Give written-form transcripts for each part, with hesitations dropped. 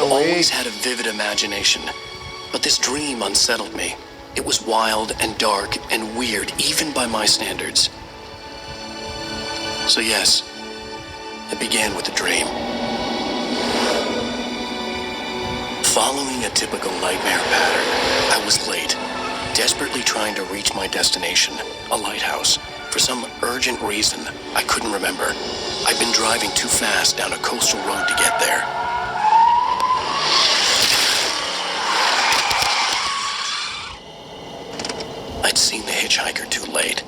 Alan Wake. I've always had a vivid imagination, but this dream unsettled me. It was wild and dark and weird, even by my standards. So yes, it began with a dream. Following a typical nightmare pattern, I was late, desperately trying to reach my destination, a lighthouse. For some urgent reason, I couldn't remember. I'd been driving too fast down a coastal road to get there. I'd seen the hitchhiker too late.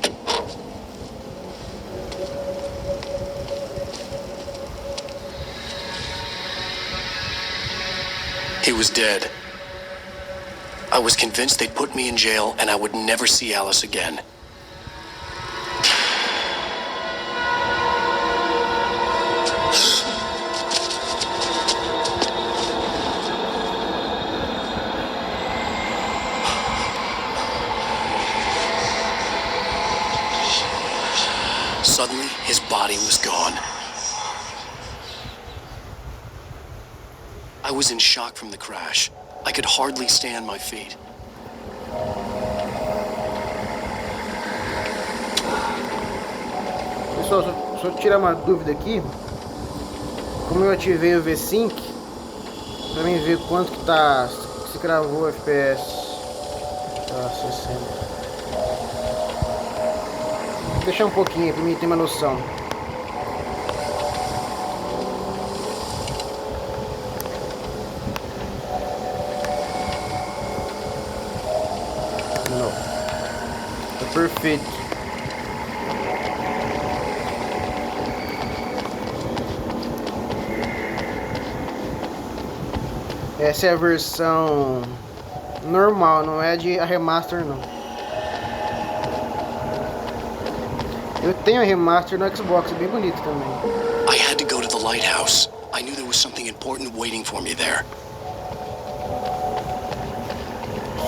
He was dead. I was convinced they'd put me in jail and I would never see Alice again. Suddenly, his body was gone. I was in shock from the crash. I could hardly stay on my feet. Pessoal, só tirar uma dúvida aqui. Como eu ativei o V-Sync, pra mim ver quanto que tá, se gravou o FPS. Tá, 60. Vou deixar um pouquinho pra mim ter uma noção. Não. Tá perfeito. Essa é a versão normal, não é de a remaster não. Eu tenho a remaster no Xbox, é bem bonito também. I had to go to the lighthouse. I knew there was something important waiting for me there.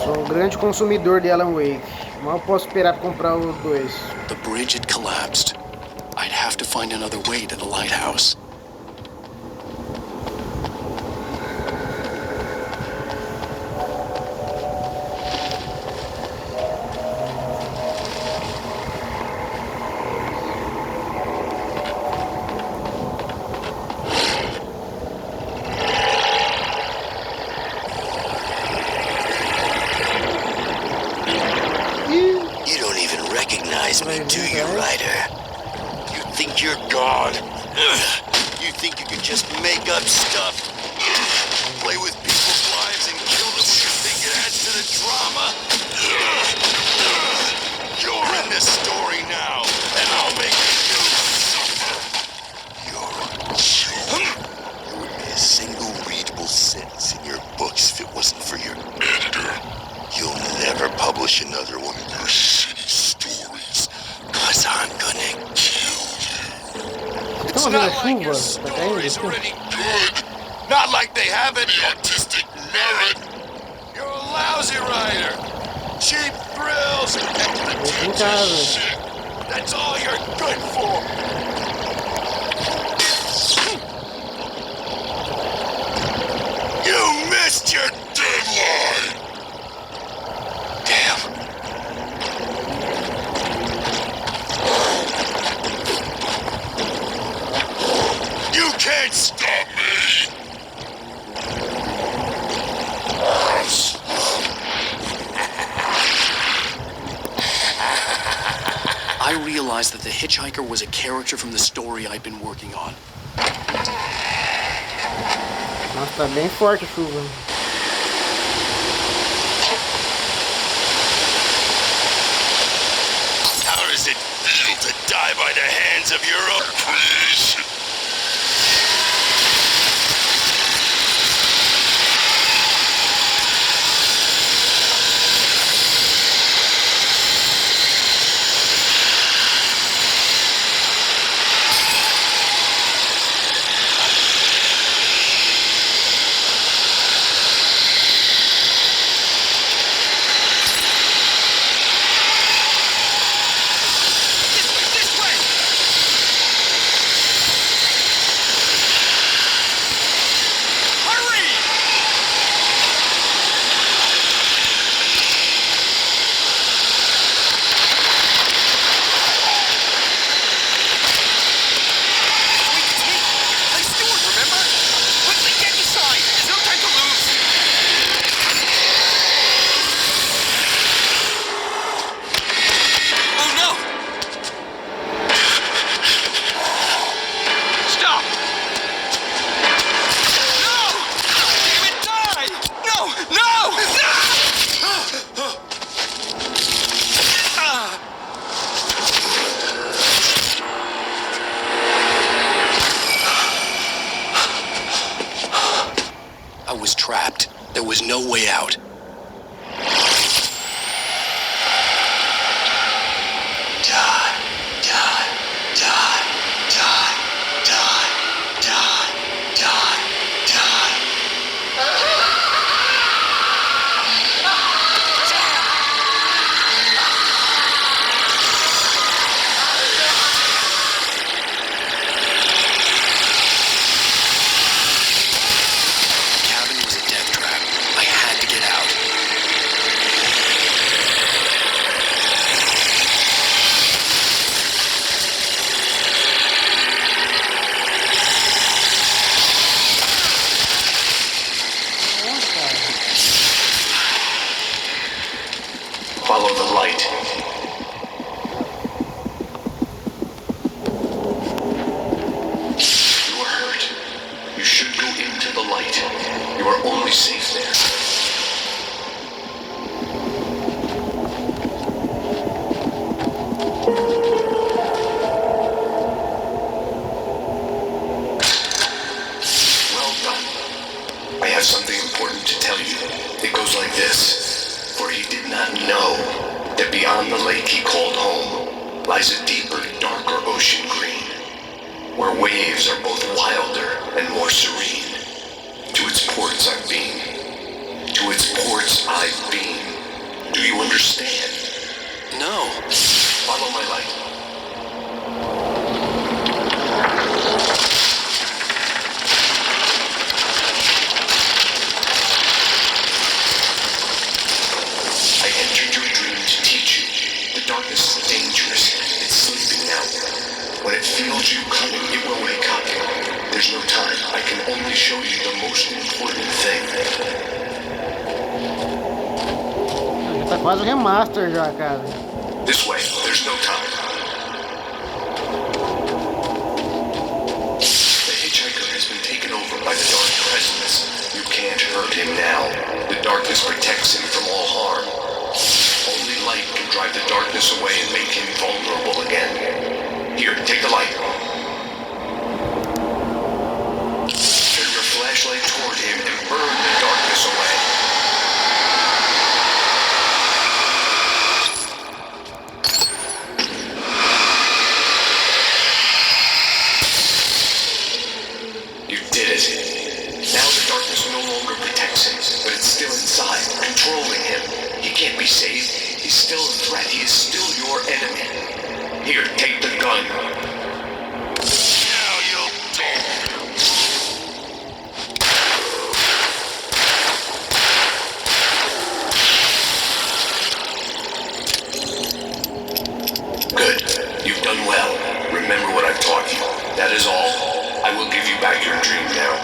Sou um grande consumidor de Alan Wake. Mal posso esperar para comprar o 2. The bridge had collapsed. I'd have to find another way to the lighthouse. Me, do you, Ryder? You think you're God? You think you can just make up stuff? Play with people's lives and kill them when you think it adds to the drama? You're in this story now, and I'll make you suffer. You're a joke. There would be a single readable sentence in your books if it wasn't for your editor. You'll never publish another one of your shitty stories, cause I'm gonna kill you. It's not like your stories are any good. Not like they have any artistic merit. You're a lousy writer. Cheap thrills and pretentious shit. That's all you're good for. You missed your deadline. Damn. You can't stop me! I realized that the hitchhiker was a character from the story I'd been working on. Nossa, tá bem forte a chuva. How does it feel to die by the hands of your own creation? light. You are hurt. You should go into the light. You are only safe there. Well done. I have something important to tell you. It goes like this. For he did not know that beyond the lake he called home lies a deeper, darker ocean green, where waves are both wilder and more serene. To its ports I've been. To its ports I've been. Do you understand? No. Follow my light. I entered your dream to teach you. The darkness is dangerous. It's sleeping now. When it feels you coming, it will wake up. There's no time. I can only show you the most important thing. Tá quase um remaster já, cara. This way. There's no time. The hitchhiker has been taken over by the dark presence. You can't hurt him now. The darkness protects him from all harm. Only light can drive the darkness away and make him vulnerable again. Here, take the light. Turn your flashlight toward him and burn the darkness away. You did it. Now the darkness no longer protects him, but it's still inside, controlling him. He can't be saved. He's still a threat. He is still your enemy. Here, take the gun. Now you'll die. Good. You've done well. Remember what I've taught you. That is all. I will give you back your dream now.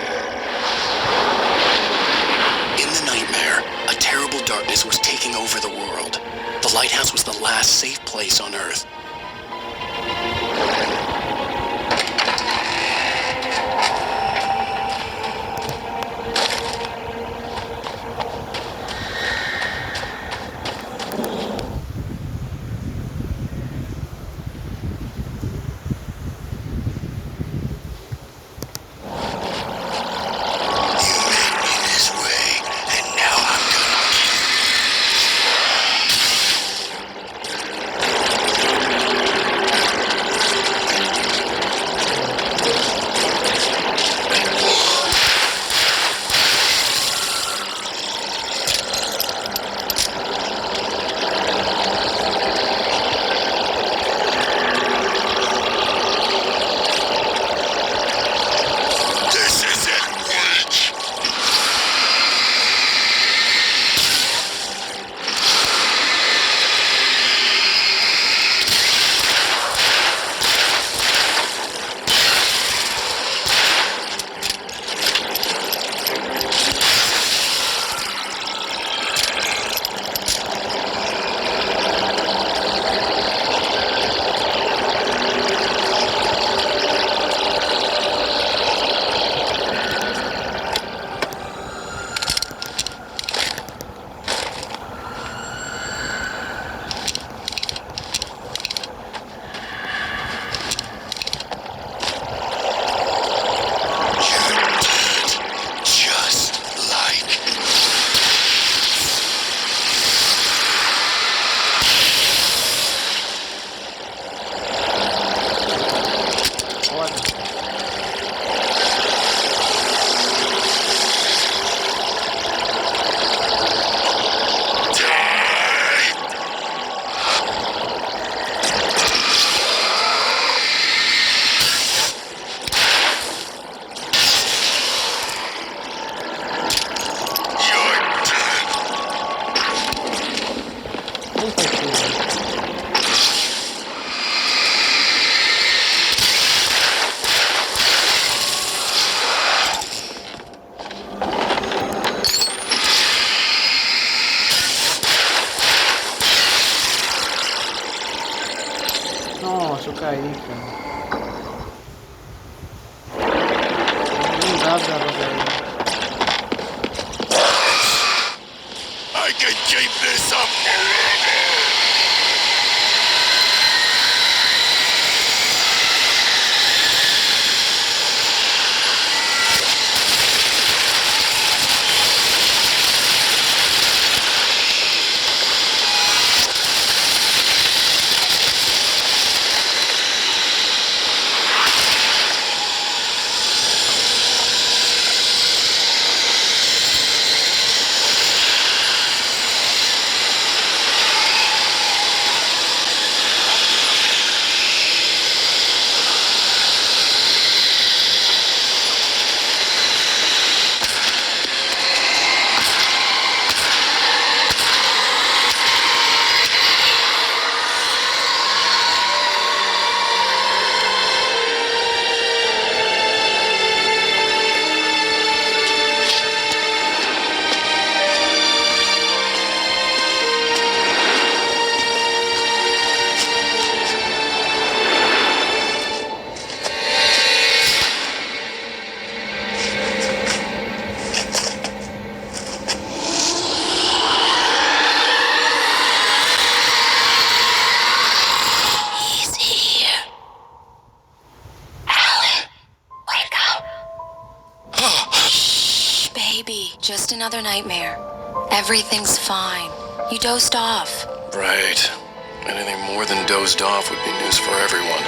In the nightmare, a terrible darkness was taking over the world. The lighthouse was the last safe place on Earth. Nossa, eu caí, cara. Não dá pra cair. I can keep this up forever! Just another nightmare. Everything's fine. You dozed off. Right. Anything more than dozed off would be news for everyone.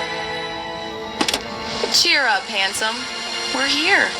Cheer up, handsome. We're here.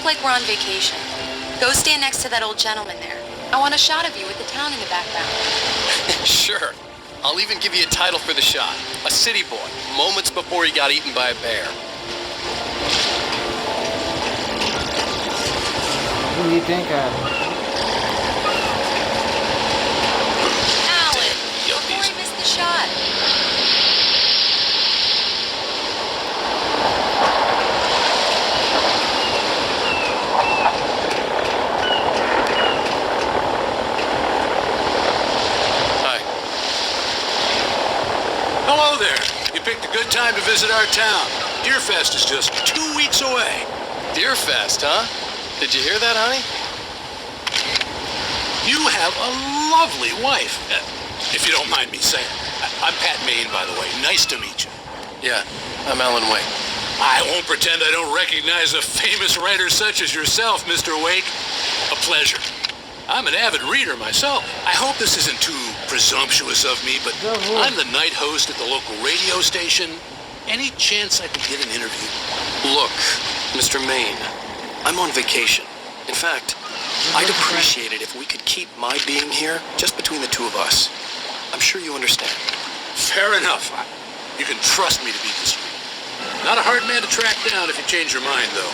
Like we're on vacation. Go stand next to that old gentleman there. I want a shot of you with the town in the background. Sure. I'll even give you a title for the shot. A city boy, moments before he got eaten by a bear. Bonito, hein, cara? Alan, before he missed the shot. Hello there. You picked a good time to visit our town. Deerfest is just 2 weeks away. Deerfest, huh? Did you hear that, honey? You have a lovely wife. If you don't mind me saying. I'm Pat Maine, by the way. Nice to meet you. Yeah, I'm Alan Wake. I won't pretend I don't recognize a famous writer such as yourself, Mr. Wake. A pleasure. I'm an avid reader myself. I hope this isn't too presumptuous of me, but I'm the night host at the local radio station. Any chance I could get an interview? Look, Mr. Maine, I'm on vacation. In fact, I'd appreciate it if we could keep my being here just between the two of us. I'm sure you understand. Fair enough. You can trust me to be discreet. Not a hard man to track down if you change your mind, though.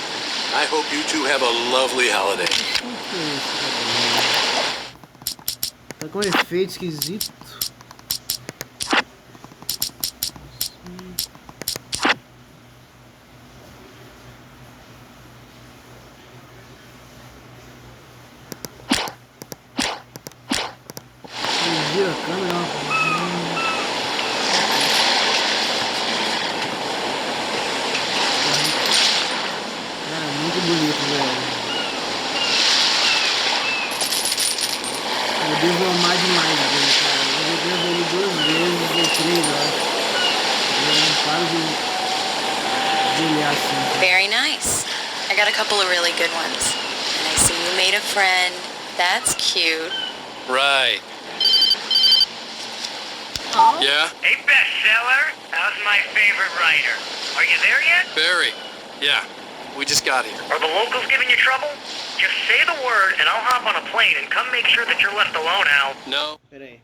I hope you two have a lovely holiday. Tá com um efeito esquisito. Vira a câmera. Cara, muito bonito, velho. Eu devo amar demais, cara. Eu devo ele 2 vezes ou 3, eu acho. Eu não paro de olhar assim. Very nice. I got a couple of really good ones. And I see you made a friend. That's cute. Right. Yeah? Hey, bestseller. How's my favorite writer? Are you there yet? Barry. Yeah. We just got here. Are the locals giving you trouble? Just say the word and I'll hop on a plane and come make sure that you're left alone, Al. No. Pera aí.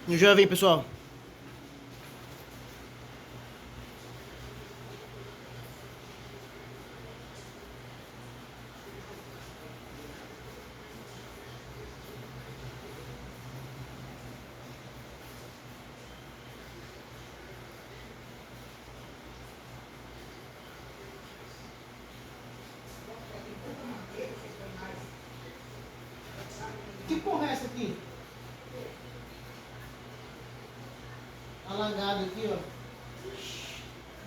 Já vem, pessoal. Que porra é essa aqui? Alagado aqui, ó.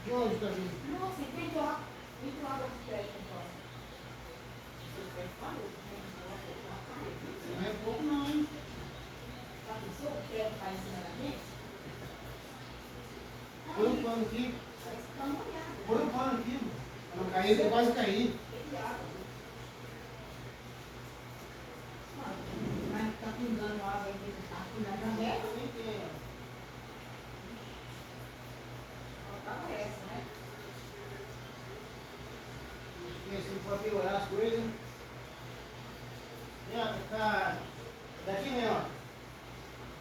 De onde tá vindo? Nossa, entrou água de crédito, então. Não é pouco não, hein? Já pensou o crédito vai em cima da gente? Põe um pano aqui. Só isso que tá molhado. Põe um pano aqui. Pra não cair, eu quase caí. Vai ficar pingando água aí dentro do carro, pingando da merda. Faltava essa, né? Assim pode piorar as coisas. Tá daqui mesmo,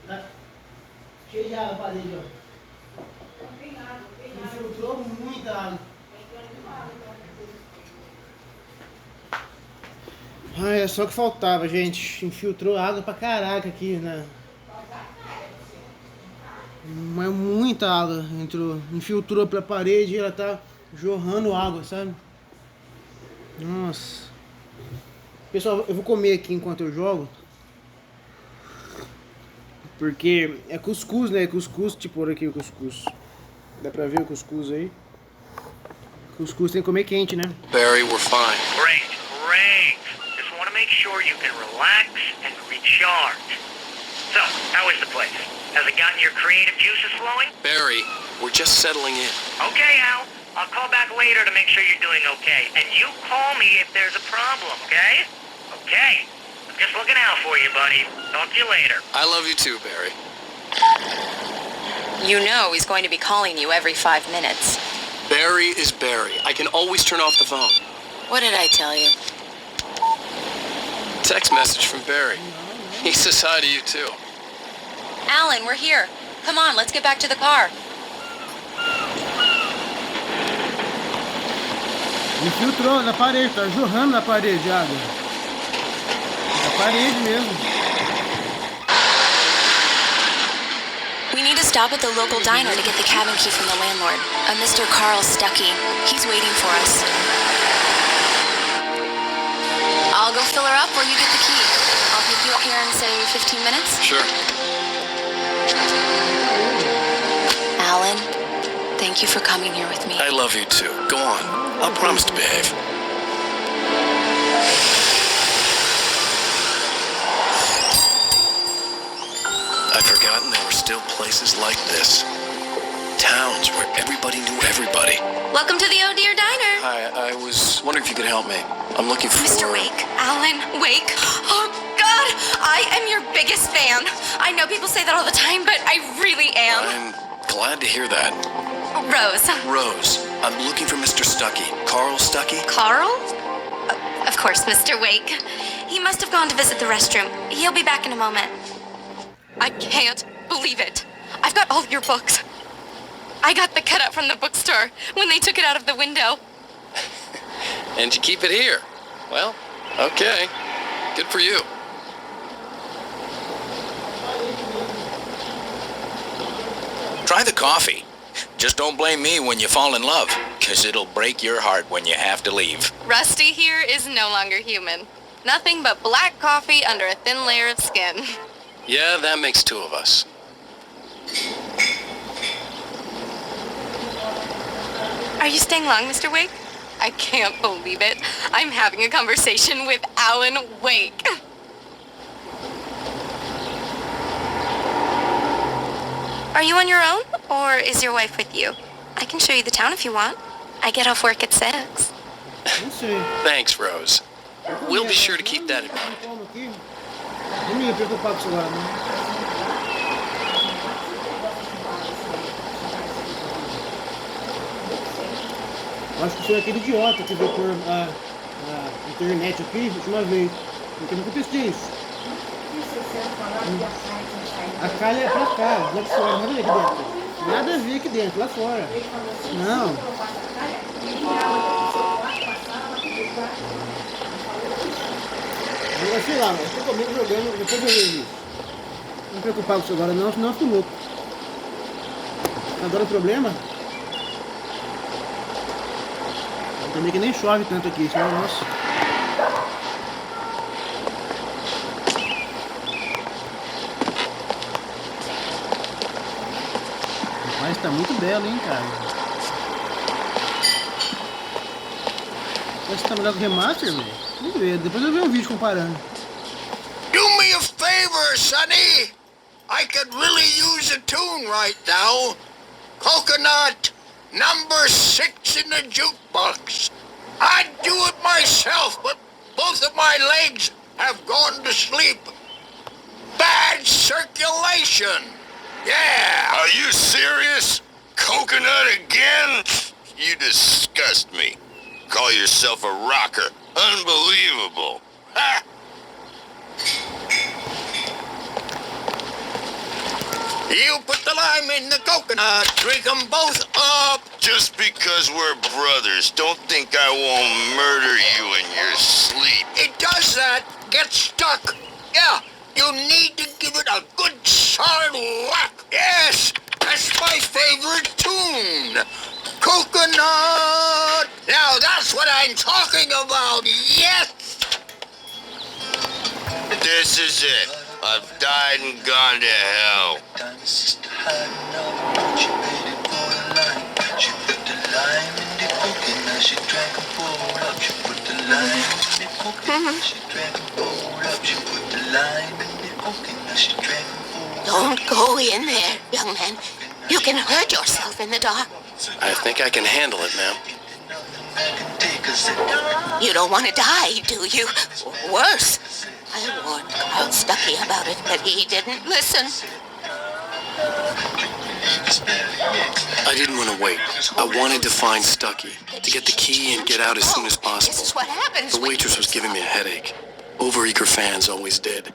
ó. Cheio de água na parede, ó. Tem água, tem água. Infiltrou muita água. Ah, é só que faltava, gente. Infiltrou água pra caraca aqui, né? Mas muita água entrou. Infiltrou pela parede e ela tá jorrando água, sabe? Nossa. Pessoal, eu vou comer aqui enquanto eu jogo. Porque é cuscuz, né? Cuscuz, tipo, olha aqui o cuscuz. Dá pra ver o cuscuz aí? Cuscuz tem que comer quente, né? Barry, we're fine. Great, great. Just want to make sure you can relax and recharge. So, how is the place? Has it gotten your creative juices flowing? Barry, we're just settling in. Okay, Al. I'll call back later to make sure you're doing okay. And you call me if there's a problem, okay? Okay. I'm just looking out for you, buddy. Talk to you later. I love you too, Barry. You know he's going to be calling you every 5 minutes. Barry is Barry. I can always turn off the phone. What did I tell you? Text message from Barry. He says hi to you too. Alan, we're here. Come on, let's get back to the car. Infiltrou na parede, tá jorrando na parede água. Na parede mesmo. We need to stop at the local diner to get the cabin key from the landlord, a Mr. Carl Stuckey. He's waiting for us. I'll go fill her up while you get the key. I'll pick you up here in, say, 15 minutes. Sure. Alan, thank you for coming here with me. I love you too. Go on. I'll promise to behave. I'd forgotten there were still places like this. Towns where everybody knew everybody. Welcome to the Oh Dear Diner. Hi, I was wondering if you could help me. I'm looking for... Mr. Wake. Alan Wake. Oh, God. I am your biggest fan. I know people say that all the time, but I really am. I'm glad to hear that. Rose. Rose, I'm looking for Mr. Stuckey. Carl Stuckey? Carl? Of course, Mr. Wake. He must have gone to visit the restroom. He'll be back in a moment. I can't believe it. I've got all your books. I got the cutout from the bookstore when they took it out of the window. And you keep it here. Well, okay. Good for you. Try the coffee. Just don't blame me when you fall in love, because it'll break your heart when you have to leave. Rusty here is no longer human. Nothing but black coffee under a thin layer of skin. Yeah, that makes two of us. Are you staying long, Mr. Wake? I can't believe it. I'm having a conversation with Alan Wake. Are you on your own, or is your wife with you? I can show you the town if you want. I get off work at 6. Não sei. Thanks, Rose. We'll be sure to keep that in mind. Não me preocupar com isso lá, né? Acho que foi aquele idiota que veio por a internet aqui a última vez. Porque eu nunca testei isso. A calha é pra cá, lá de fora, nada a ver aqui dentro. Nada a ver aqui dentro, lá fora. Não. Eu sei lá, eu tô comigo jogando, depois eu vejo isso. Não me preocupar com isso agora não, senão eu fico louco. Agora o problema... Também que nem chove tanto aqui, senão, nossa. Mas tá muito belo, hein, cara. Parece que tá melhor que o remaster, velho. Vamos ver, depois eu ver um vídeo comparando. Do me a favor, Sonny. I could really use a tune right now. Coconut, number 6 in the jukebox. I'd do it myself, but both of my legs have gone to sleep. Bad circulation. Yeah. Are you serious? Coconut again? You disgust me. Call yourself a rocker. Unbelievable. Ha! You put the lime in the coconut, drink them both up. Just because we're brothers, don't think I won't murder you in your sleep. It does that. Get stuck. Yeah, you need to give it a good solid whack. Yes, that's my favorite tune. Coconut. Now that's what I'm talking about. Yes. This is it. I've died and gone to hell. Don't go in there, young man. You can hurt yourself in the dark. I think I can handle it, ma'am. You don't want to die, do you? Worse. I warned Carl Stuckey about it, but he didn't listen. I didn't want to wait. I wanted to find Stuckey, to get the key and get out as soon as possible. This is what happens The when... waitress was giving me a headache. Overeager fans always did.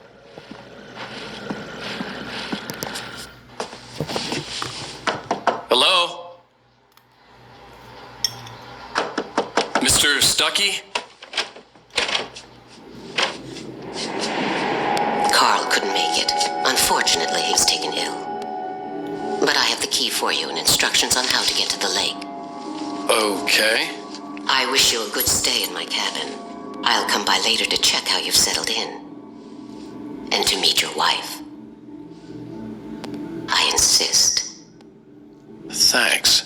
Hello? Mr. Stuckey? Carl couldn't make it. Unfortunately, he was taken ill. But I have the key for you and instructions on how to get to the lake. Okay. I wish you a good stay in my cabin. I'll come by later to check how you've settled in. And to meet your wife. I insist. Thanks.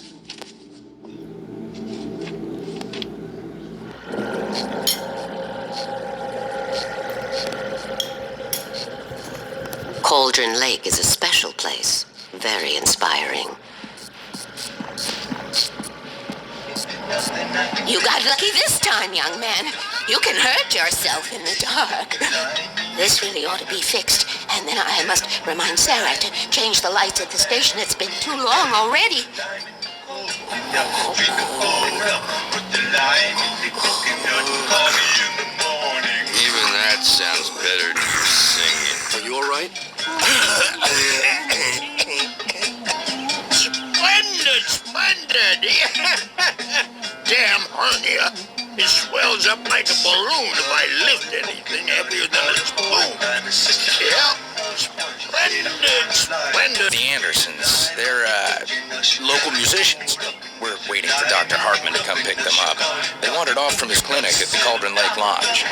Cauldron Lake is a special place. Very inspiring. You got lucky this time, young man. You can hurt yourself in the dark. This really ought to be fixed. And then I must remind Sarah to change the lights at the station. It's been too long already. Even that sounds better than your singing. Are you all right? Splendid. Damn hernia. It swells up like a balloon if I lift anything heavier than a spoon. Yeah, Splendid. The Andersons, they're, local musicians. We're waiting for Dr. Hartman to come pick them up. They wandered off from his clinic at the Cauldron Lake Lodge.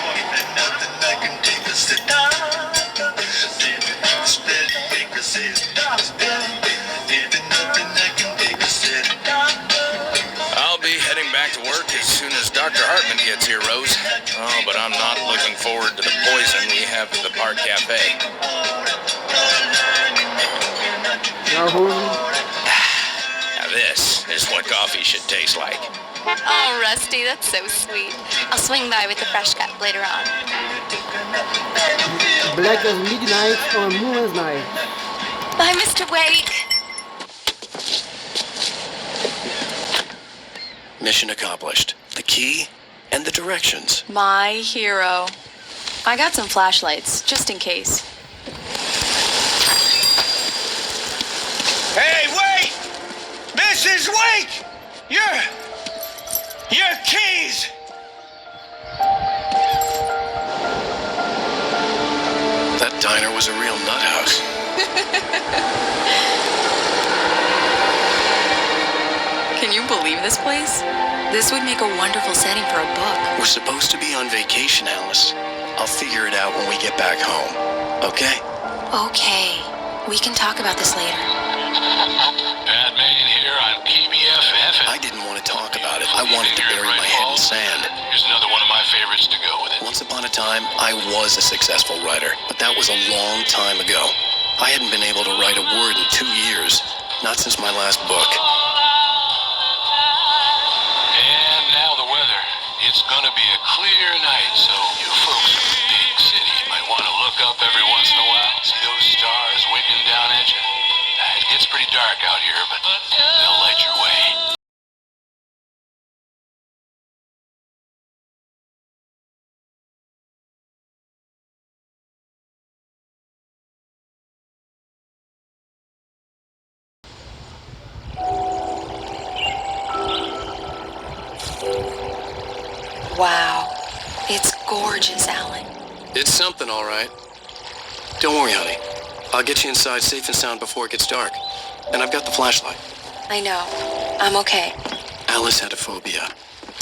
I'll be heading back to work as soon as Dr. Hartman gets here, Rose. Oh, but I'm not looking forward to the poison we have at the Park Cafe. Now this is what coffee should taste like. Oh, Rusty, that's so sweet. I'll swing by with the fresh cup later on. Black as midnight on Moonless night. Bye, Mr. Wake. Mission accomplished. The key and the directions. My hero. I got some flashlights, just in case. Hey, wait! Mrs. Wake! Your keys! That diner was a real nut house. Can you believe this place? This would make a wonderful setting for a book. We're supposed to be on vacation, Alice. I'll figure it out when we get back home. Okay? Okay. We can talk about this later. Pat Main here on KBFF. I didn't want to talk about it. I wanted to bury my head in sand. Here's another one of my favorites to go with it. Once upon a time, I was a successful writer, but that was a long time ago. I hadn't been able to write a word in 2 years, not since my last book. And now the weather. It's gonna be a clear night, so you folks in the big city might want to look up every once in a while, see those stars winking down at you. It gets pretty dark out here, but they'll light your way. Wow. It's gorgeous, Alan. It's something, all right. Don't worry, honey. I'll get you inside safe and sound before it gets dark. And I've got the flashlight. I know. I'm okay. Alice had a phobia.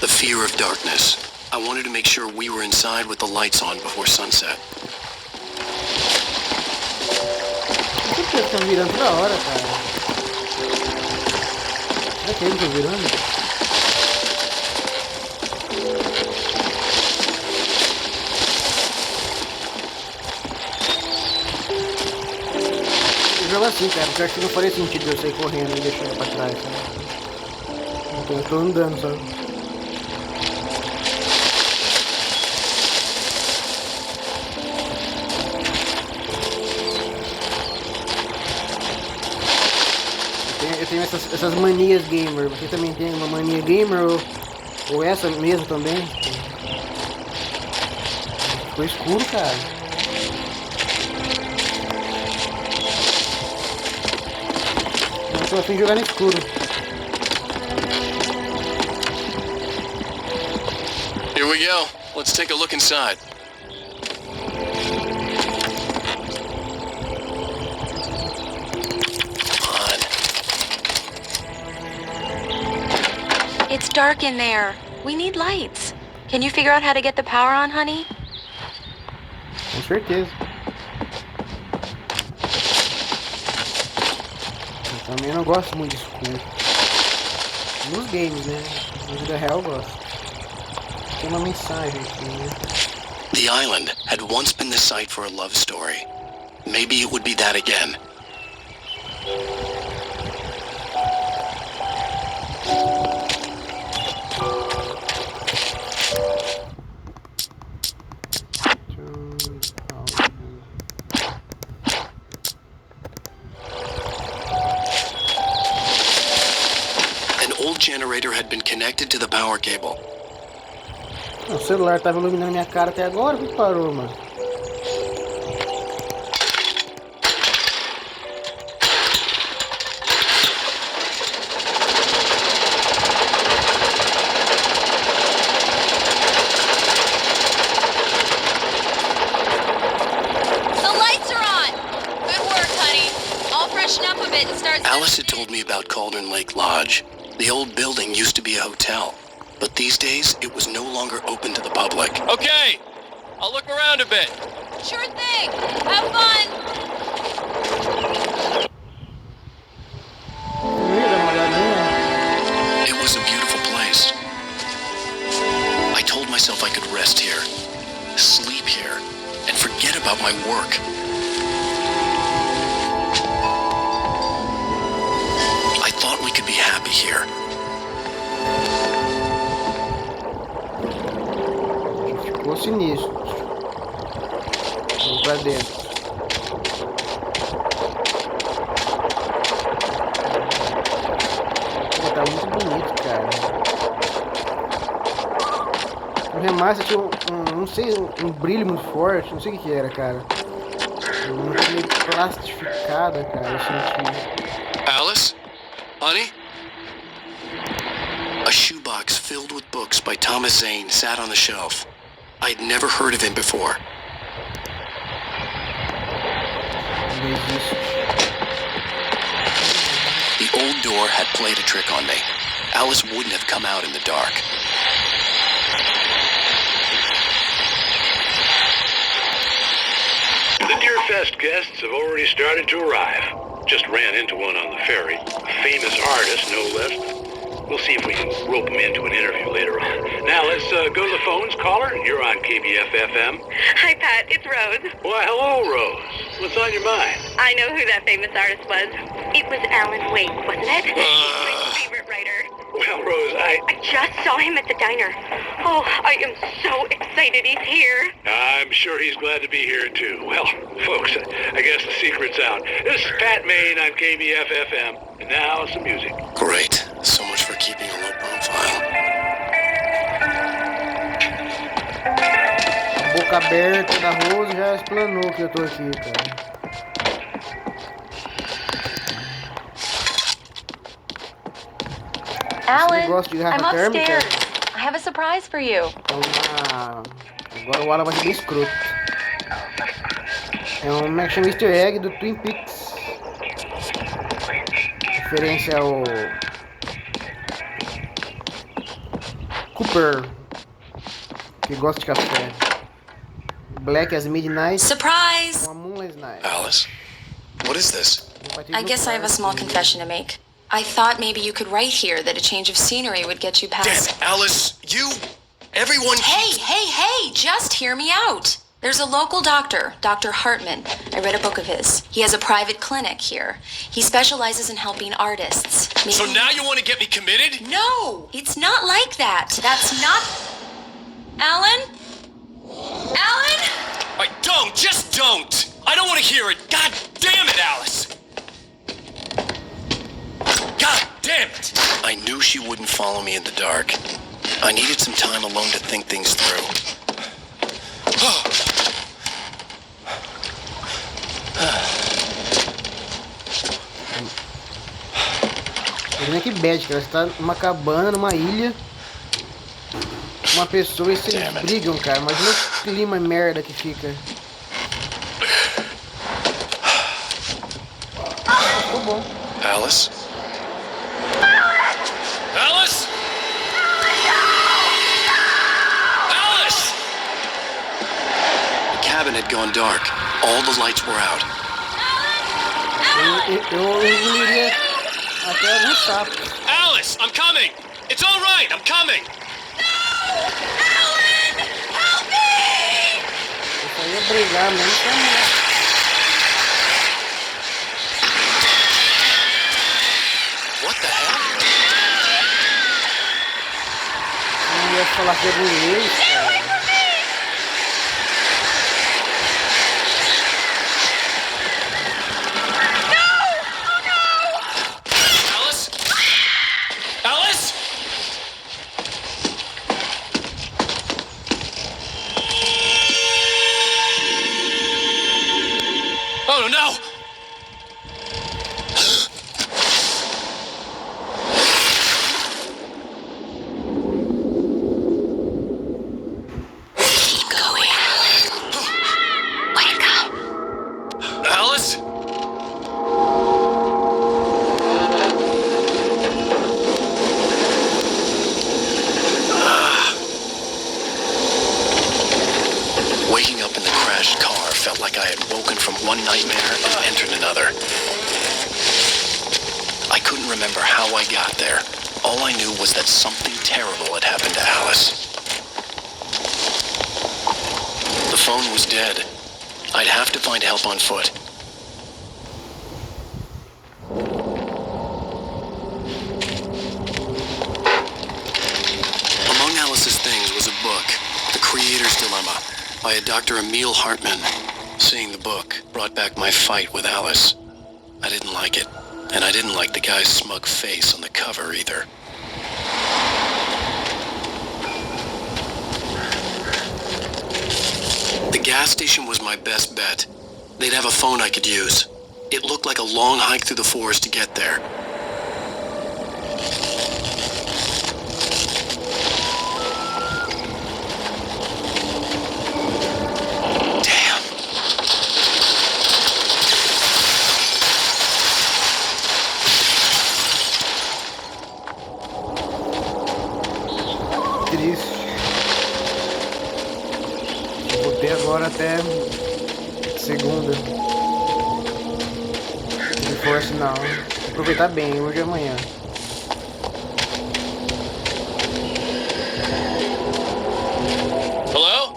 The fear of darkness. I wanted to make sure we were inside with the lights on before sunset. Por que estão virando toda hora, cara? Será que eles estão virando? Eu jogo assim, cara, porque eu acho que não faria sentido eu sair correndo e deixar ela pra trás, sabe? Então eu tô andando, sabe? Eu tenho essas manias gamer. Você também tem uma mania gamer ou essa mesmo também? Ficou escuro, cara. Eu tô afim de jogar no escuro. Here we go. Let's take a look inside. It's dark in there. We need lights. Can you figure out how to get the power on, honey? Com certeza. Eu também não gosto muito de escuro. Nos games, né? Na vida real eu gosto. Tem uma mensagem aqui, né? The island had once been the site for a love story. Maybe it would be that again. Generator had been connected to the power cable. O celular tava iluminando minha cara até agora, por que parou, mano? The lights are on! Good work, honey. told me about Cauldron Lake Lodge. The old building used to be a hotel, but these days it was no longer open to the public. Okay, I'll look around a bit. Sure thing. Have fun. It was a beautiful place. I told myself I could rest here, sleep here, and forget about my work. I thought we could be happy here. Ficou sinistro. Vamos pra dentro. Pô, tá muito bonito, cara. O remaster tinha não sei, um brilho muito forte, não sei o que era, cara. Uma coisa meio plastificada, cara, eu senti. Alice? Honey? A shoebox filled with books by Thomas Zane sat on the shelf. I'd never heard of him before. The old door had played a trick on me. Alice wouldn't have come out in the dark. The Deerfest guests have already started to arrive. Just ran into one on the ferry. A famous artist, no less. We'll see if we can rope him into an interview later on. Now let's go to the phones. Caller, you're on KBF-FM. Hi, Pat. It's Rose. Why, hello, Rose. What's on your mind? I know who that famous artist was. It was Alan Wake, wasn't it? He's my favorite writer. Well, Rose, I just saw him at the diner. Oh, I am so excited he's here. I'm sure he's glad to be here, too. Well, folks, I guess the secret's out. This is Pat Maine on KBF-FM. And now, some music. Great. So much for keeping a low profile. A boca aberta da Rose já explanou que eu tô aqui, cara. Alan, gosta de garrafa I'm térmica? upstairs. I have a surprise for you. Então, agora o Alan vai ser bem escroto. É um action easter egg do Twin Peaks. Referência ao Cooper, que gosta de café. Black as Midnight. Surprise! Uma Moonlight Night. Alice, what is this? I guess I have a small confession to make. I thought maybe you could write here that a change of scenery would get you Damn past... it, Alice! Everyone... Hey! Just hear me out. There's a local doctor, Dr. Hartman. I read a book of his. He has a private clinic here. He specializes in helping artists. Maybe... So now you want to get me committed? No, it's not like that. That's not... Alan? Just don't! I don't want to hear it! God damn it, Alice! God damn it! I knew she wouldn't follow me in the dark. I needed some time alone to think things through. Ele que bad, cara. Você tá numa cabana, numa ilha. Uma pessoa e vocês brigam, cara. Imagina o clima merda que fica. Ficou bom. Alice? Alice? Alice! The cabin had gone dark. All the lights were out. Eu iria até alguns sapos. Alice, I'm coming! It's all right, I'm coming! Eu ia brigar mesmo com a mulher. What the hell? Eu ia falar que é burguês, cara. Alice? Alice? Oh no! one nightmare and entered another. I couldn't remember how I got there. All I knew was that something terrible had happened to Alice. The phone was dead. I'd have to find help on foot. Among Alice's things was a book, The Creator's Dilemma, by a Dr. Emil Hartmann. Seeing the book brought back my fight with Alice. I didn't like it, and I didn't like the guy's smug face on the cover either. The gas station was my best bet. They'd have a phone I could use. It looked like a long hike through the forest to get there. Agora até segunda. Geforce Now. Vou aproveitar bem hoje e amanhã. Hello?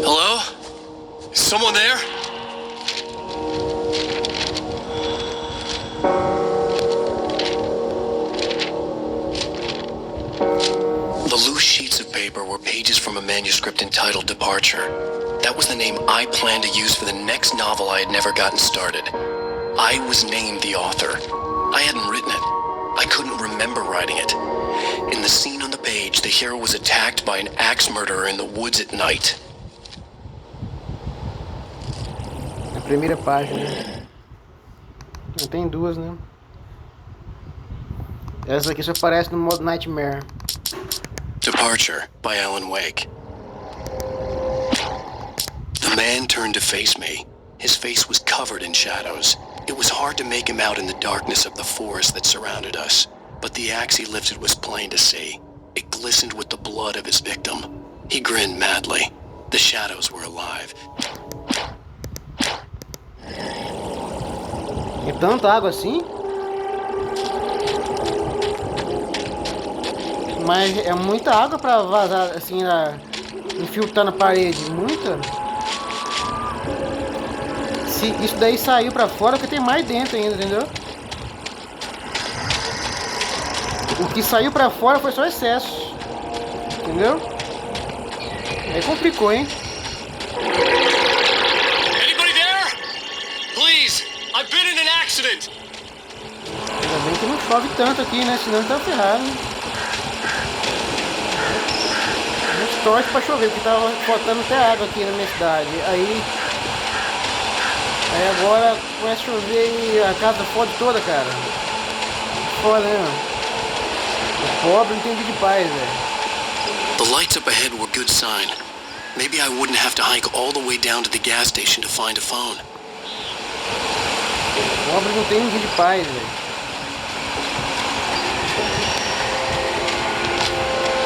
Hello? Is someone there? The loose sheets of paper were pages from a manuscript entitled Departure. That was the name I planned to use for the next novel I had never gotten started. I was named the author. I hadn't written it. I couldn't remember writing it. In the scene on the page, the hero was attacked by an axe murderer in the woods at night. A primeira página. Não tem duas, né? Essa aqui só aparece no modo Nightmare. Departure by Alan Wake. The man turned to face me. His face was covered in shadows. It was hard to make him out in the darkness of the forest that surrounded us, but the axe he lifted was plain to see. It glistened with the blood of his victim. He grinned madly. The shadows were alive. É tanta água assim? Mas é muita água pra vazar assim, infiltrar na parede. Muita. Se isso daí saiu pra fora, porque tem mais dentro ainda, entendeu? O que saiu pra fora foi só excesso. Entendeu? Aí complicou, hein? Anybody there? Please, I've been in an accident. Ainda bem que não chove tanto aqui, né? Senão tá ferrado. Muito torce pra chover, porque tava faltando até água aqui na minha cidade. Aí agora começa a chover e a casa fode toda, cara. Foda, né, mano? O pobre não tem dia de paz, velho. The lights up ahead were a good sign. Maybe I wouldn't have to hike all the way down to the gas station to find a phone. O pobre não tem dia de paz, velho.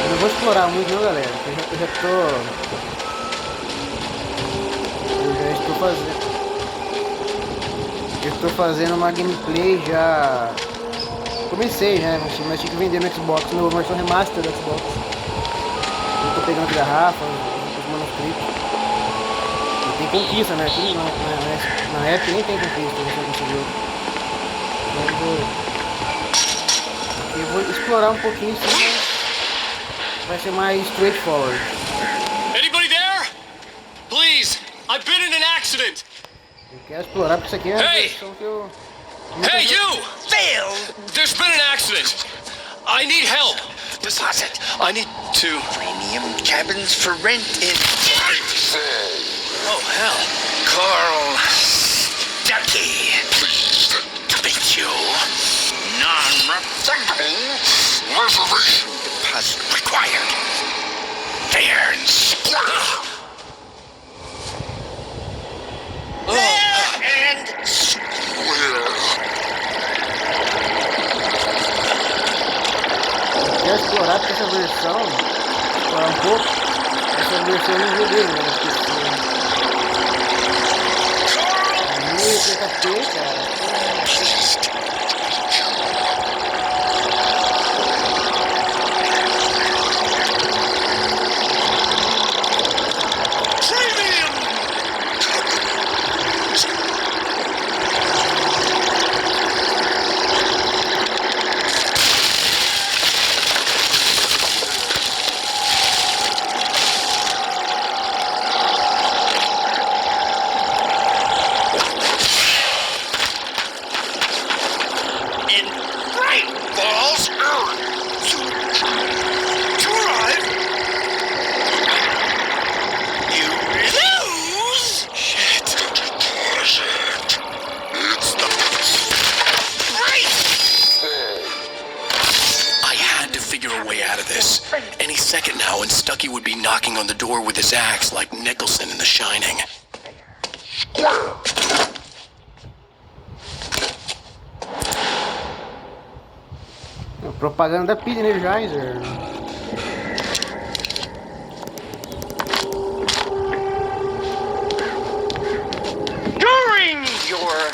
Eu não vou explorar muito, não, galera. Eu já estou fazendo uma gameplay já. Comecei, né? Mas tinha que vender no Xbox, no versão remaster do Xbox. Eu tô pegando garrafa, os manuscritos. E tem conquista, né? Aqui na época nem tem conquista, você conseguiu. Eu vou explorar um pouquinho, sim, mas vai ser mais straightforward. Anybody there? Please, I've been in an accident. Eu quero explorar porque isso aqui é a versão que eu... Hey, you! Phil! There's been an accident. I need help. Deposit. I need to... Premium cabins for rent in... Oh, hell. Carl Stuckey. Capitulo. Non-refundable. Reservation deposit required. Fair and square. And engraçado que essa versão, falar um pouco, essa versão eu não joguei, né? Ih, PKP, cara. Would be knocking on the door with his axe like Nicholson in The Shining. Propaganda da pilha Energizer. During your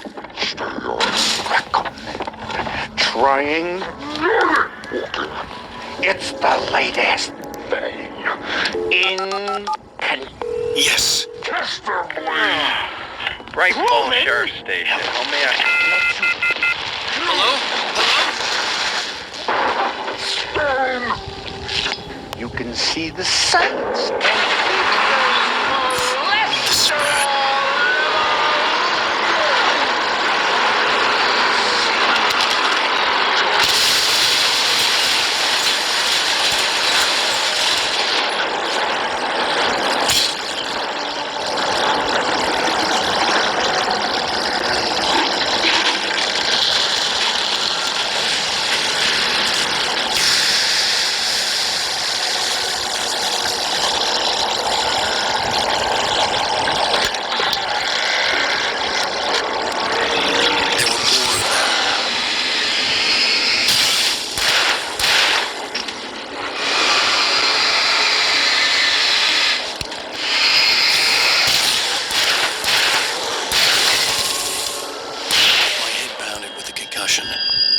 trying, it's the latest thing in yes. Right phone sheriff station. How may I? Hello? You can see the sights.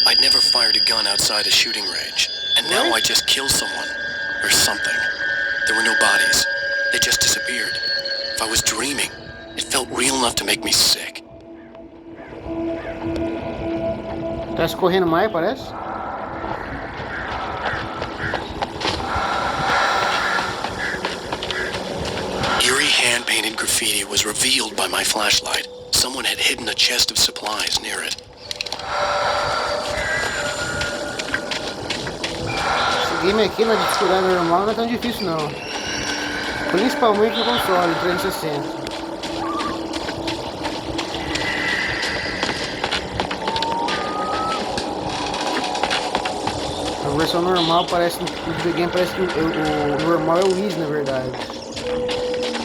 I'd never fired a gun outside a shooting range, and now I just killed someone. Or something. There were no bodies. They just disappeared. If I was dreaming, it felt real enough to make me sick. Tá escorrendo mais, parece? Eerie hand-painted graffiti was revealed by my flashlight. Someone had hidden a chest of supplies near it. Esse game aqui na dificuldade normal não é tão difícil não. Principalmente no console 360. A versão normal parece, no videogame parece que o normal é o easy na verdade.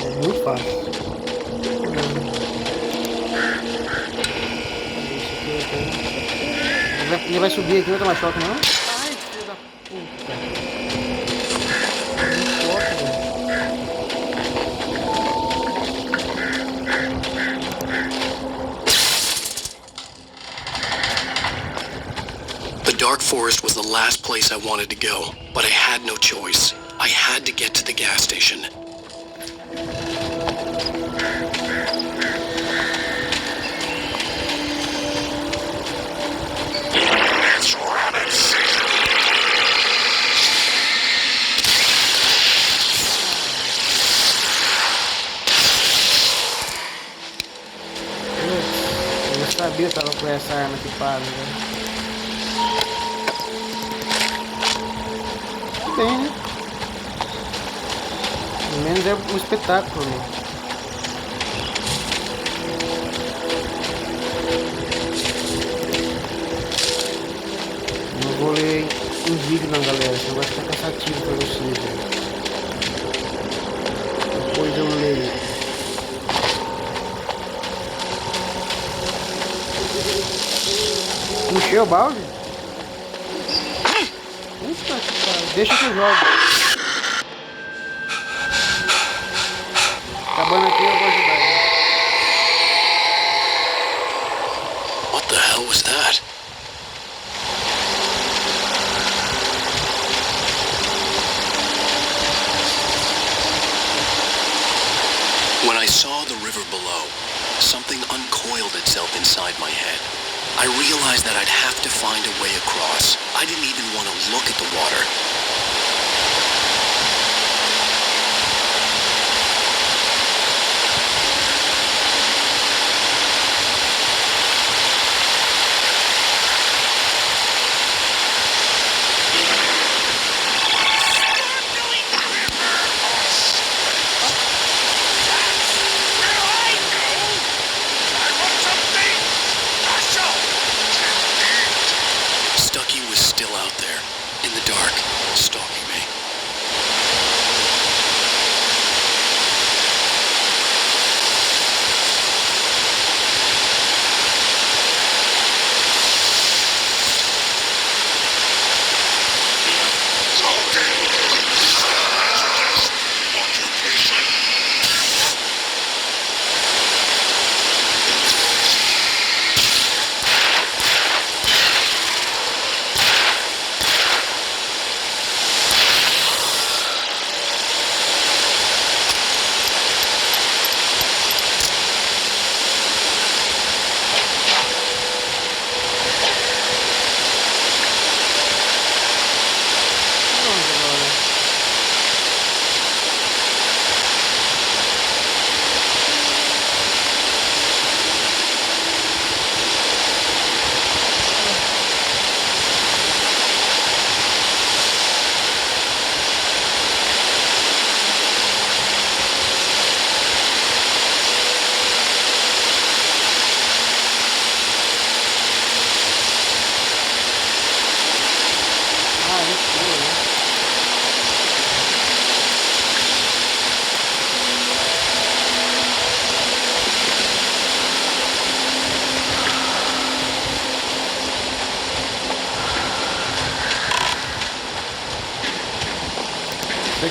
É muito fácil. Ele vai subir aqui, não vai tomar choque não? Ai, filho da puta. Muito forte, velho. The dark forest was the last place I wanted to go, but I had no choice. I had to get to the gas station. Eu sabia que tava com essa arma equipada, velho. Bem, né? Pelo menos é um espetáculo, né? Não vou ler um vídeo não, galera, senão vai ficar cansativo pra vocês, né? Depois eu leio. Encheu o balde? Puta que pariu. Deixa que eu jogo. Acabando aqui, eu vou ajudar ele. What the hell was that? When I saw the river below, something uncoiled itself inside my head. I realized that I'd have to find a way across. I didn't even want to look at the water.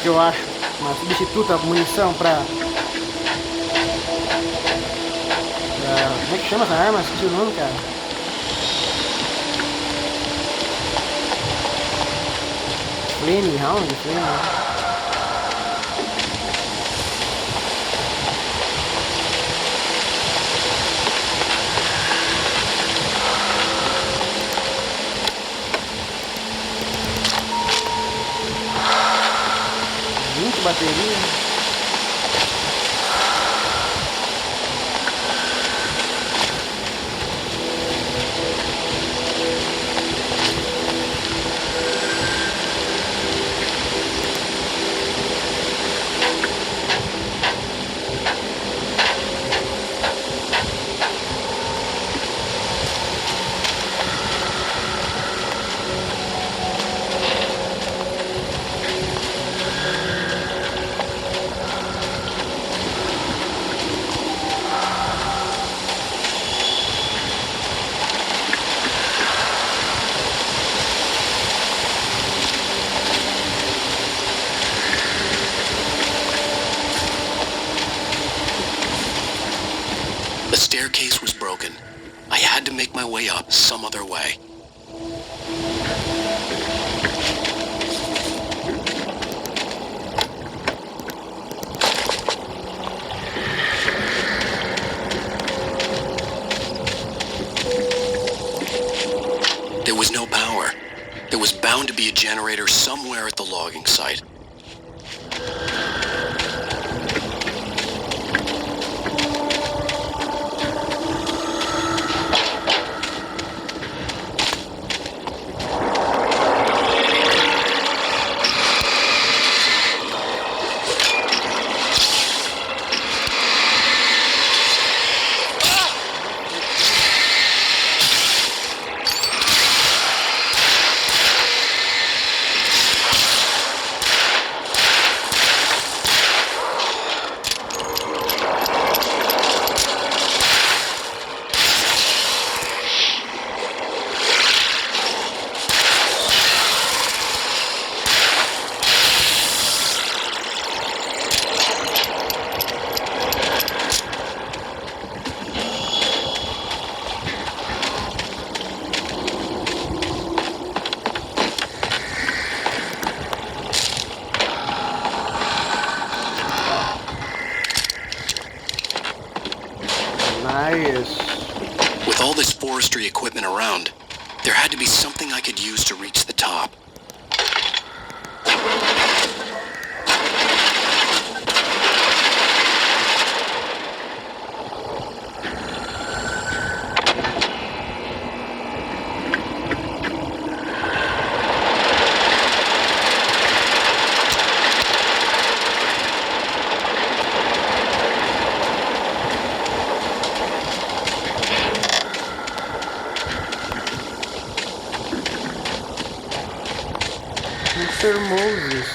Que eu acho uma substituta munição pra como é que chama essa arma? Esqueci o nome, cara. Flame Round? Flame. Bateria. The staircase was broken. I had to make my way up some other way. There was no power. There was bound to be a generator somewhere at the logging site. Nice. With all this forestry equipment around, there had to be something I could use to reach the top. Mr. Moses.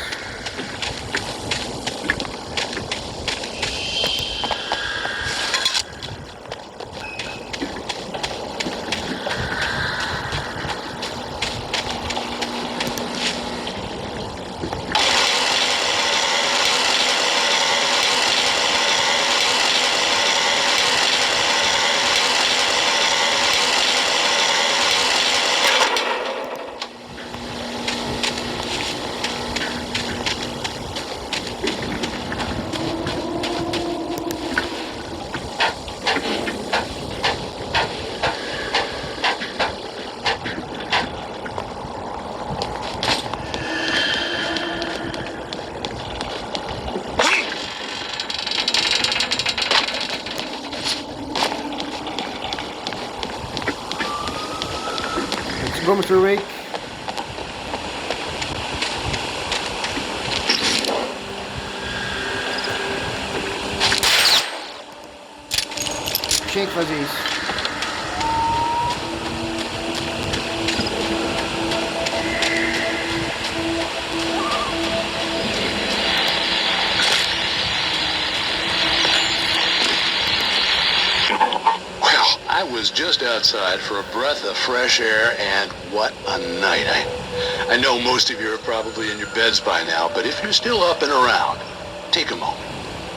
Go, Mr. Wake. Tinha que fazer isso. I was just outside for a breath of fresh air, and what a night. I know most of you are probably in your beds by now, but if you're still up and around, take a moment.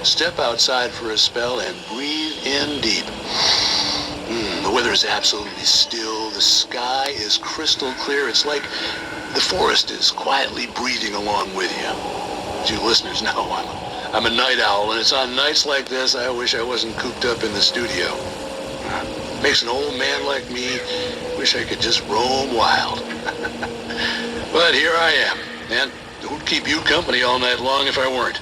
Step outside for a spell and breathe in deep. The weather is absolutely still. The sky is crystal clear. It's like the forest is quietly breathing along with you. As you listeners know, I'm a night owl, and it's on nights like this I wish I wasn't cooped up in the studio. Makes an old man like me wish I could just roam wild. But here I am, and it would keep you company all night long if I weren't.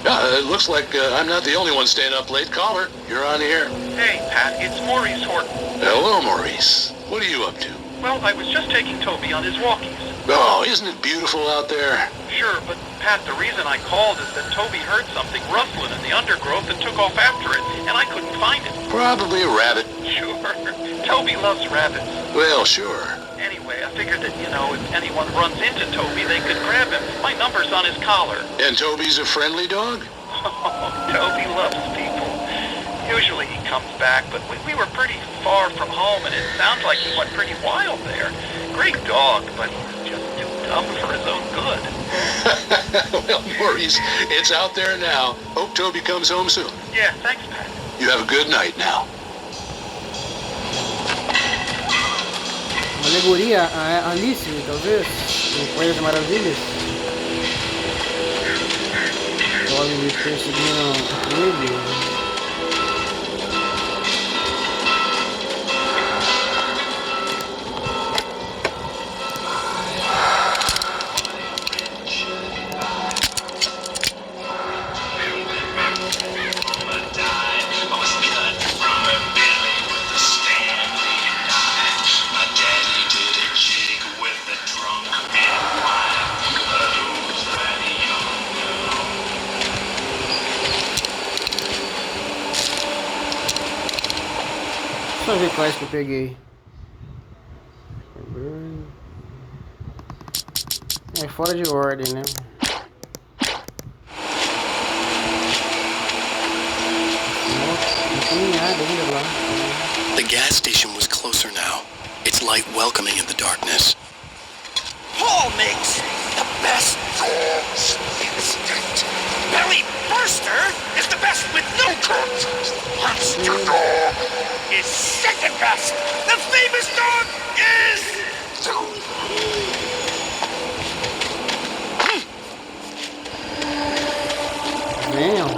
It looks like I'm not the only one staying up late. Caller, you're on the air. Hey, Pat, it's Maurice Horton. Hello, Maurice. What are you up to? Well, I was just taking Toby on his walkies. Oh, isn't it beautiful out there? Sure, but Pat, the reason I called is that Toby heard something rustling in the undergrowth and took off after it, and I couldn't find it. Probably a rabbit. Sure. Toby loves rabbits. Well, sure. Anyway, I figured that, if anyone runs into Toby, they could grab him. My number's on his collar. And Toby's a friendly dog? Oh, Toby loves people. Usually he comes back, but we were pretty far from home, and it sounds like he went pretty wild there. Great dog, but just too dumb for his own good. Well, Maurice, it's out there now. Hope Toby comes home soon. Yeah, thanks, Pat. You have a good night now. Uma alegoria a Alice, talvez? O País das Maravilhas. Olha, perseguindo ele. Deixa eu ver quais que eu peguei. É fora de ordem, né? Não tem nada ainda lá. The gas station was closer now, its light welcoming in the darkness. Paul makes the best dogs in the state. Belly Burster is the best with no contest. Monster Dog is second best. The famous dog is... Venham.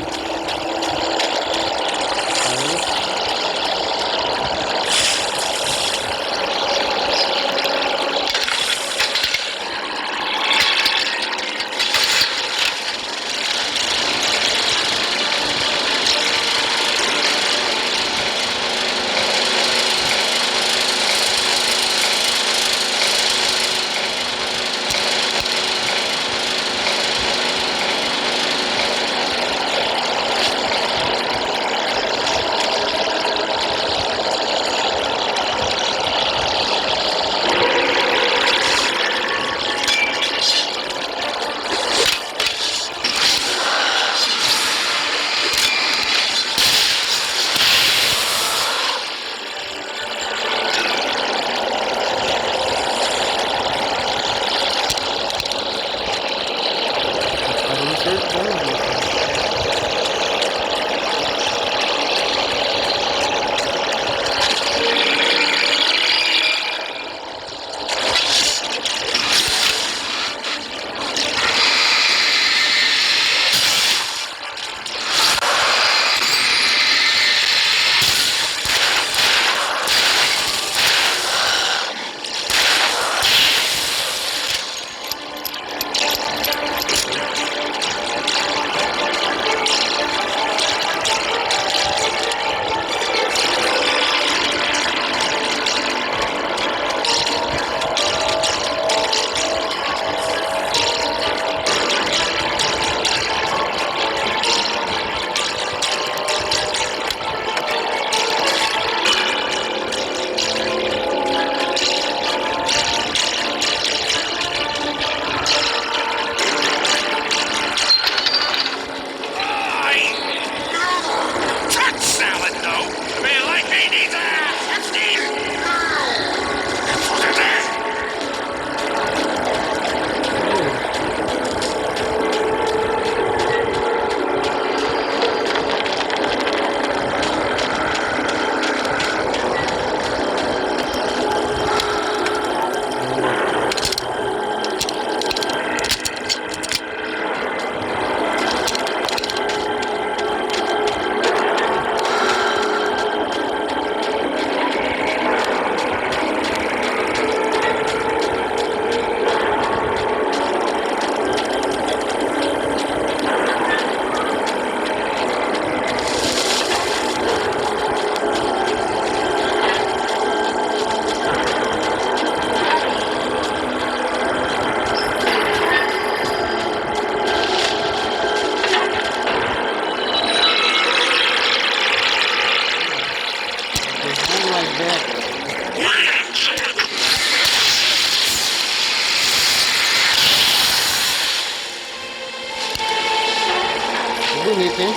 bonito, hein?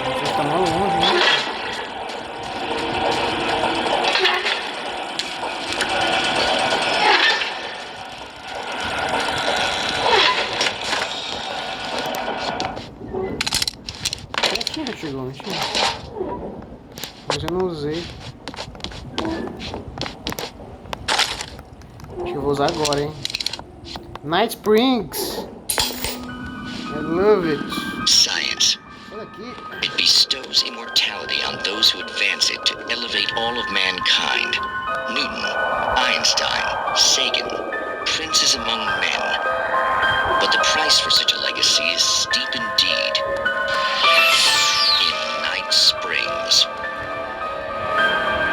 Você tá mal longe, né? Chegou, mentira. Mas eu não usei. Acho que eu vou usar agora, hein? Night Springs! I love it! Science. It bestows immortality on those who advance it to elevate all of mankind. Newton, Einstein, Sagan, princes among men. But the price for such a legacy is steep indeed. In Night Springs.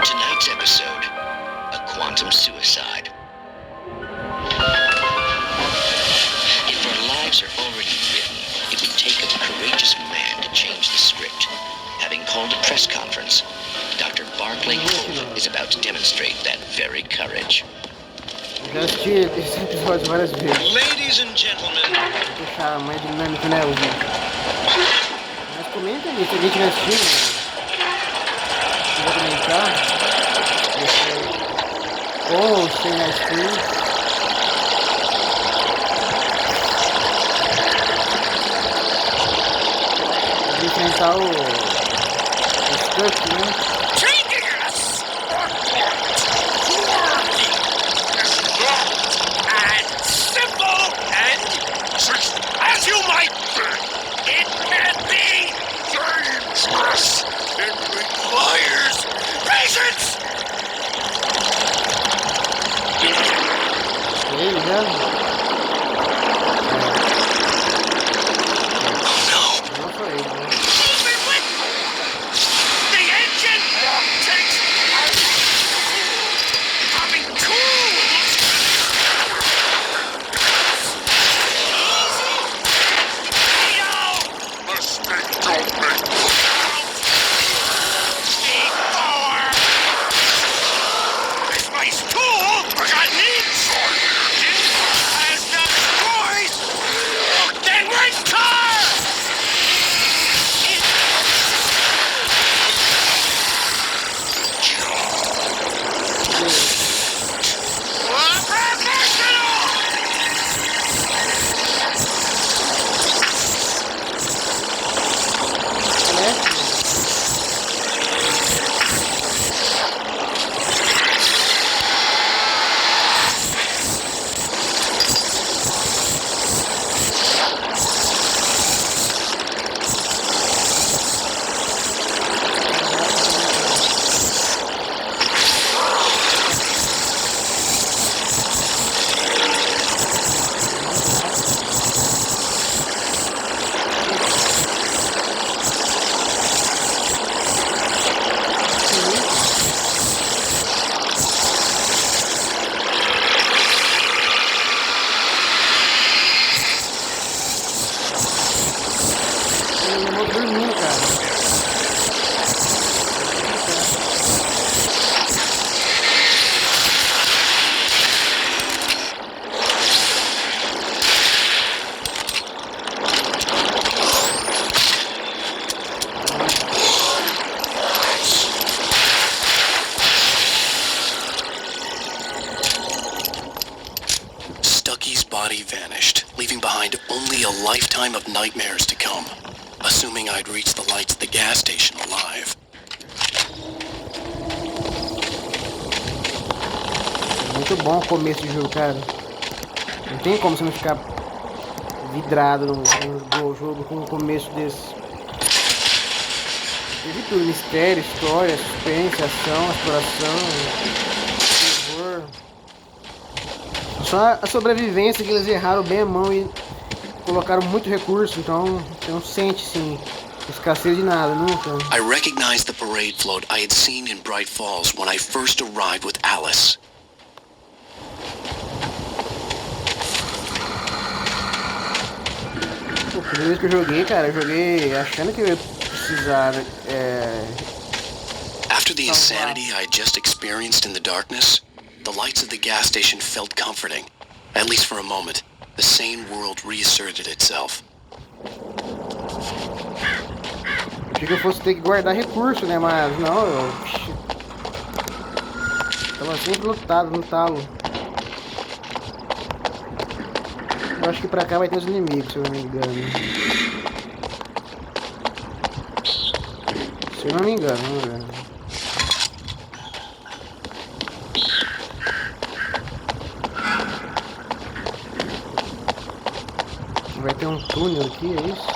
Tonight's episode, a quantum suicide. If our lives are already written, it would take a courageous man to change the script. Having called a press conference, Dr. Barclay Cole is about to demonstrate that very courage. Já assisti esse episódio várias vezes. Ladies and gentlemen. Vou deixar mais dinâmico, né, o vídeo. Mas comenta aí, se alguém estiver assistindo. Se vai comentar. Ou sem na stream. Vou enfrentar o Stuck, né? As you might think, it can be dangerous. It requires patience. The engine takes having tools. Mistake don't make. This nice tool got needs. Has the voice. Then rent car. body vanished, leaving behind only a lifetime of nightmares to come, assuming I'd reach the lights at the gas station alive. Muito bom o começo do jogo, cara. Não tem como você não ficar vidrado no jogo com um começo desse. Teve tudo, mistério, história, suspense, ação, exploração, terror. Só a sobrevivência que eles erraram bem a mão e colocaram muito recurso, então você não sente assim escassez de nada, nunca. I recognized the parade float I had seen in Bright Falls when I first arrived with Alice. A primeira vez que eu joguei, cara, eu joguei achando que eu ia precisar After the insanity I had just experienced in the darkness, the lights of the gas station felt comforting. At least for a moment, the sane world reasserted itself. Achei que eu fosse ter que guardar recurso, né? Mas não, eu... Tava sempre lutado no talo. Eu acho que pra cá vai ter os inimigos, se eu não me engano. Se eu não me engano, vamos ver. Vai ter um túnel aqui, é isso?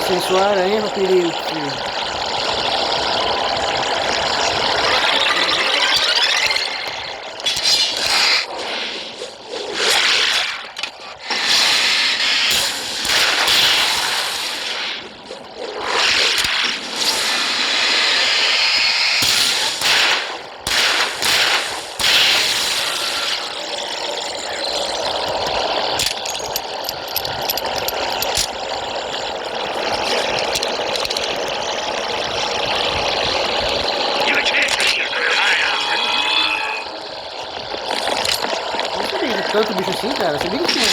Sem sua aranha no perigo, filho. Tanto bicho assim, cara, você liga assim, né?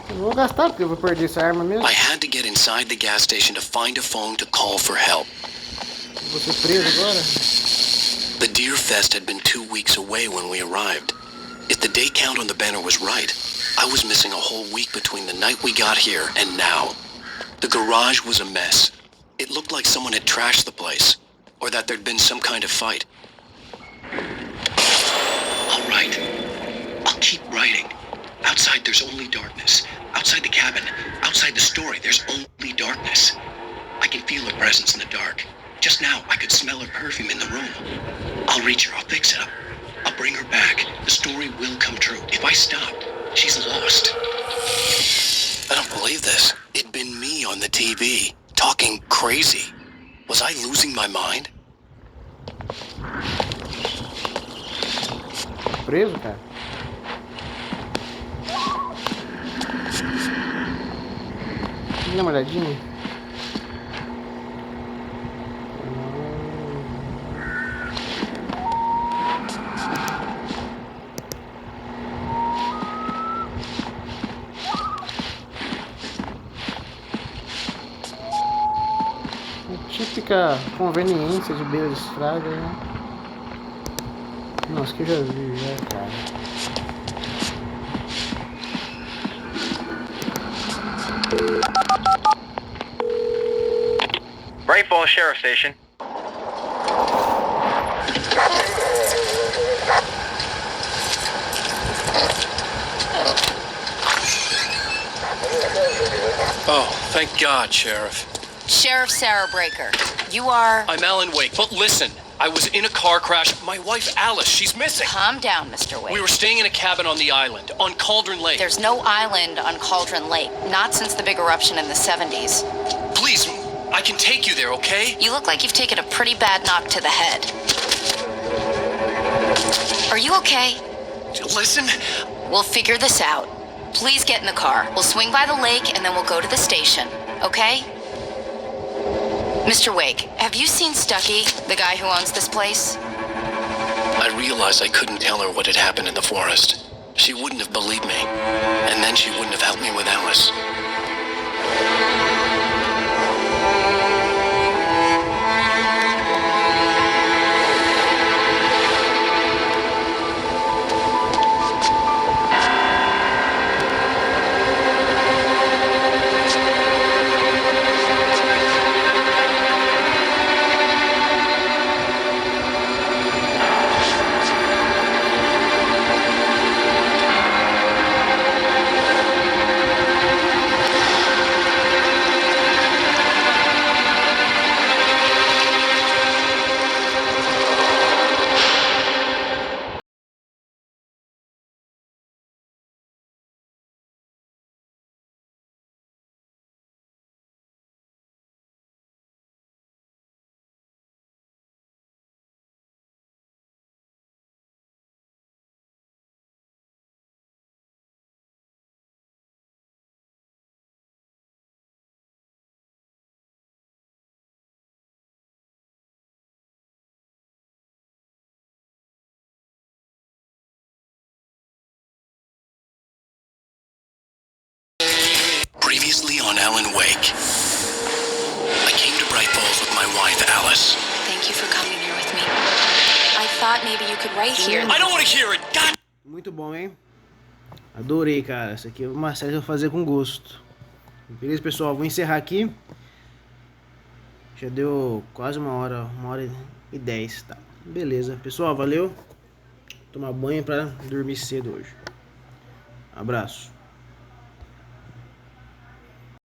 Eu vou gastar porque eu vou perder essa arma mesmo. I had to get inside the gas station to find a phone to call for help. Vou ser preso agora. The Deer Fest had been 2 weeks away when we arrived. If the day count on the banner was right, I was missing a whole week between the night we got here and now. The garage was a mess. It looked like someone had trashed the place, or that there'd been some kind of fight. All right. I'll keep writing. Outside there's only darkness. Outside the cabin, outside the story, there's only darkness. I can feel her presence in the dark. Just now, I could smell her perfume in the room. I'll reach her, I'll fix it up. I'll bring her back. The story will come true. If I stop, she's lost. I don't believe this. It'd been me on the TV, talking crazy. Was I losing my mind? Preso, cara. Dá uma olhadinha. Típica conveniência de beira de estrada, né? Nossa, que eu já vi, já, cara. Great Falls Sheriff Station. Oh, thank God, Sheriff. Sheriff Sarah Breaker, you are... I'm Alan Wake, but listen, I was in a car crash. My wife, Alice, she's missing. Calm down, Mr. Wake. We were staying in a cabin on the island, on Cauldron Lake. There's no island on Cauldron Lake, not since the big eruption in the 70s. Please, I can take you there, okay? You look like you've taken a pretty bad knock to the head. Are you okay? Listen. We'll figure this out. Please get in the car. We'll swing by the lake and then we'll go to the station, okay? Mr. Wake, have you seen Stucky, the guy who owns this place? I realized I couldn't tell her what had happened in the forest. She wouldn't have believed me, and then she wouldn't have helped me with Alice. Previously on Alan Wake. I came to Bright Falls with my wife, Alice. Thank you for coming here with me. I thought maybe you could write here. I don't want to hear it. God. Muito bom, hein? Adorei, cara. Essa aqui é uma série que eu vou fazer com gosto. Beleza, pessoal? Vou encerrar aqui. Já deu quase 1h10, tá? Beleza, pessoal, valeu. Tomar banho pra dormir cedo hoje. Abraço.